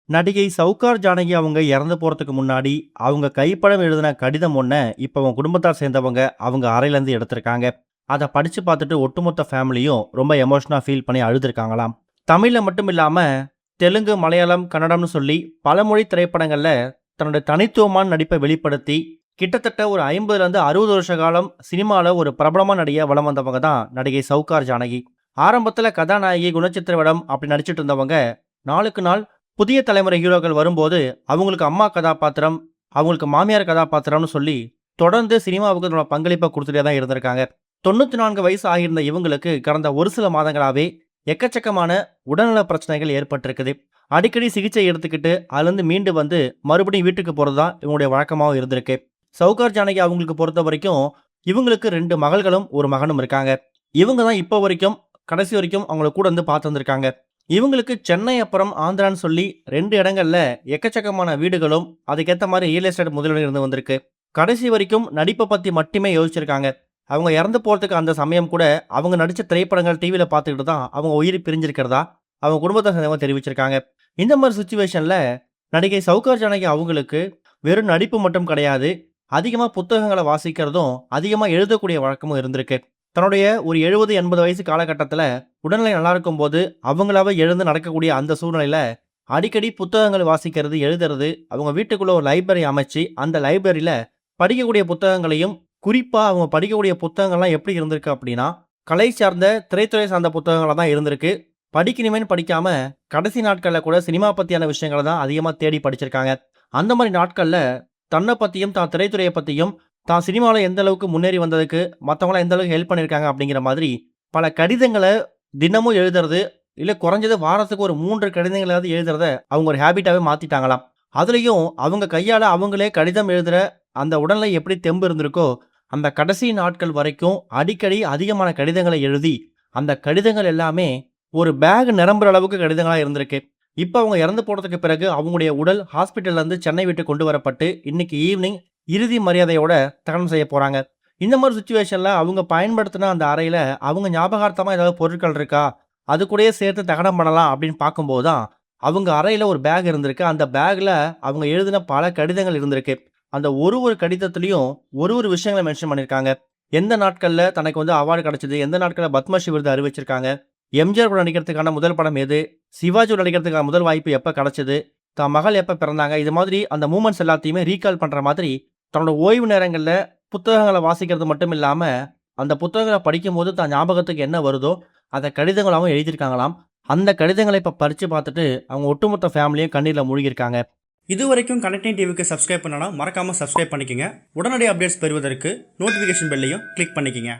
நடிகை சவுகார் ஜானகி அவங்க இறந்து போறதுக்கு முன்னாடி அவங்க கைப்படம் எழுதின கடிதம் ஒன்ன இப்போ அவங்க குடும்பத்தார் சேர்ந்தவங்க அவங்க அறையிலேருந்து எடுத்திருக்காங்க. அதை படிச்சு பார்த்துட்டு ஒட்டுமொத்த ஃபேமிலியும் ரொம்ப எமோஷனாக ஃபீல் பண்ணி அழுதுருக்காங்களாம். தமிழில் மட்டும் இல்லாமல் தெலுங்கு, மலையாளம், கன்னடம்னு சொல்லி பல மொழி திரைப்படங்களில் தன்னுடைய தனித்துவமான நடிப்பை வெளிப்படுத்தி கிட்டத்தட்ட ஒரு 50லேருந்து 60 வருஷ காலம் சினிமாவில் ஒரு பிரபலமான நடிகையாக வலம் வந்தவங்க தான் நடிகை சவுகார் ஜானகி. ஆரம்பத்தில் கதாநாயகி, குணச்சித்திர வேடம் அப்படி நடிச்சிட்டு இருந்தவங்க நாளுக்கு நாள் புதிய தலைமுறை ஹீரோக்கள் வரும்போது அவங்களுக்கு அம்மா கதாபாத்திரம், அவங்களுக்கு மாமியார் கதாபாத்திரம்னு சொல்லி தொடர்ந்து சினிமாவுக்கு தன்னோட பங்களிப்பை கொடுத்துட்டே தான் இருந்திருக்காங்க. 94 வயசு ஆகியிருந்த இவங்களுக்கு கடந்த ஒரு சில மாதங்களாவே எக்கச்சக்கமான உடல்நல பிரச்சனைகள் ஏற்பட்டிருக்குது. அடிக்கடி சிகிச்சை எடுத்துக்கிட்டு அதுலேருந்து மீண்டு வந்து மறுபடியும் வீட்டுக்கு போகிறது தான் இவங்களுடைய வழக்கமாகவும் இருந்திருக்கு. சவுகார் ஜானகி அவங்களுக்கு பொறுத்த வரைக்கும் இவங்களுக்கு 2 மகள்களும் ஒரு மகனும் இருக்காங்க. இவங்க தான் இப்போ வரைக்கும் கடைசி வரைக்கும் அவங்கள கூட வந்து பார்த்து வந்திருக்காங்க. இவங்களுக்கு சென்னை அப்புறம் ஆந்திரான்னு சொல்லி 2 இடங்கள்ல எக்கச்சக்கமான வீடுகளும் அதுக்கேற்ற மாதிரி ரியல் எஸ்டேட் முதலீடு இருந்து வந்திருக்கு. கடைசி வரைக்கும் நடிப்பை பற்றி மட்டுமே யோசிச்சிருக்காங்க. அவங்க இறந்து போகிறதுக்கு அந்த சமயம் கூட அவங்க நடித்த திரைப்படங்கள் டிவியில் பார்த்துக்கிட்டு தான் அவங்க உயிர் பிரிஞ்சிருக்கிறதா அவங்க குடும்பத்தை சேர்ந்தவங்க தெரிவிச்சிருக்காங்க. இந்த மாதிரி சுச்சுவேஷனில் நடிகை சவுகார் ஜானகி அவங்களுக்கு வெறும் நடிப்பு மட்டும் கிடையாது, அதிகமாக புத்தகங்களை வாசிக்கிறதும் அதிகமாக எழுதக்கூடிய வழக்கமும் இருந்திருக்கு. தன்னுடைய ஒரு 70-80 வயசு காலகட்டத்தில் உடல்நிலை நல்லா இருக்கும்போது அவங்களாவே எழுந்து நடக்கக்கூடிய அந்த சூழ்நிலையில் அடிக்கடி புத்தகங்கள் வாசிக்கிறது, எழுதுறது, அவங்க வீட்டுக்குள்ளே ஒரு லைப்ரரி அமைச்சு அந்த லைப்ரரியில் படிக்கக்கூடிய புத்தகங்களையும், குறிப்பாக அவங்க படிக்கக்கூடிய புத்தகங்கள்லாம் எப்படி இருந்திருக்கு அப்படின்னா கலை சார்ந்த, திரைத்துறை சார்ந்த புத்தகங்களாக தான் இருந்திருக்கு. படிக்கணுமேனு படிக்காமல் கடைசி நாட்களில் கூட சினிமா பற்றியான விஷயங்களை தான் அதிகமாக தேடி படிச்சிருக்காங்க. அந்த மாதிரி நாட்களில் தன்னை பற்றியும், தான் திரைத்துறையை பற்றியும், தான் சினிமாவில் எந்த அளவுக்கு முன்னேறி வந்ததுக்கு மற்றவங்களாம் எந்த அளவுக்கு ஹெல்ப் பண்ணியிருக்காங்க அப்படிங்கிற மாதிரி பல கடிதங்களை தினமும் எழுதுறது, இல்லை குறைஞ்சது வாரத்துக்கு ஒரு 3 கடிதங்களாவது எழுதுறத அவங்க ஒரு ஹேபிட்டாகவே மாற்றிட்டாங்களாம். அதுலேயும் அவங்க கையால் அவங்களே கடிதம் எழுதுகிற அந்த உடல்நிலை எப்படி தெம்பு இருந்திருக்கோ அந்த கடைசி நாட்கள் வரைக்கும் அடிக்கடி அதிகமான கடிதங்களை எழுதி அந்த கடிதங்கள் எல்லாமே ஒரு பேக் நிரம்புற அளவுக்கு கடிதங்களாக இருந்திருக்கு. இப்போ அவங்க இறந்து போனதுக்கு பிறகு அவங்களுடைய உடல் ஹாஸ்பிட்டல்லேருந்து சென்னை விட்டு கொண்டு வரப்பட்டு இன்னைக்கு ஈவினிங் இறுதி மரியாதையோட தகனம் செய்ய போகிறாங்க. இந்த மாதிரி சுச்சுவேஷனில் அவங்க பயன்படுத்தின அந்த அறையில் அவங்க ஞாபகார்த்தமாக ஏதாவது பொருட்கள் இருக்கா, அது கூடயே சேர்த்து தகனம் பண்ணலாம் அப்படின்னு பார்க்கும்போது தான் அவங்க அறையில் ஒரு பேக் இருந்திருக்கு. அந்த பேக்கில் அவங்க எழுதின பல கடிதங்கள் இருந்திருக்கு. அந்த ஒரு கடிதத்துலேயும் ஒரு விஷயங்களை மென்ஷன் பண்ணியிருக்காங்க. எந்த நாட்களில் தனக்கு வந்து அவார்டு கிடச்சிது, எந்த நாட்களில் பத்மஸ்ரீ விருது அறிவிச்சிருக்காங்க, எம்ஜிஆர் கூட நடிக்கிறதுக்கான முதல் படம் எது, சிவாஜி நடிக்கிறதுக்கான முதல் வாய்ப்பு எப்போ கிடச்சிது, தான் மகள் எப்போ பிறந்தாங்க, இது மாதிரி அந்த மூமெண்ட்ஸ் எல்லாத்தையுமே ரீகால் பண்ணுற மாதிரி தன்னோட ஓய்வு நேரங்களில் புத்தகங்களை வாசிக்கிறது மட்டும் இல்லாமல் அந்த புத்தகங்களை படிக்கும்போது தான் ஞாபகத்துக்கு என்ன வருதோ அதை கடிதங்களாகவும் எழுதியிருக்காங்களாம். அந்த கடிதங்களை இப்போ பறித்து பார்த்துட்டு அவங்க ஒட்டுமொத்த ஃபேமிலியும் கண்ணீரில் மூழ்கியிருக்காங்க. இது வரைக்கும் கனெக்டிங் டிவிக்கு சப்ஸ்கிரைப் பண்ணனா மறக்காமல் சப்ஸ்கிரைப் பண்ணிக்கங்க. உடனடி அப்டேட்ஸ் பெறுவதற்கு நோட்டிஃபிகேஷன் பெல்லையும் கிளிக் பண்ணிக்கங்க.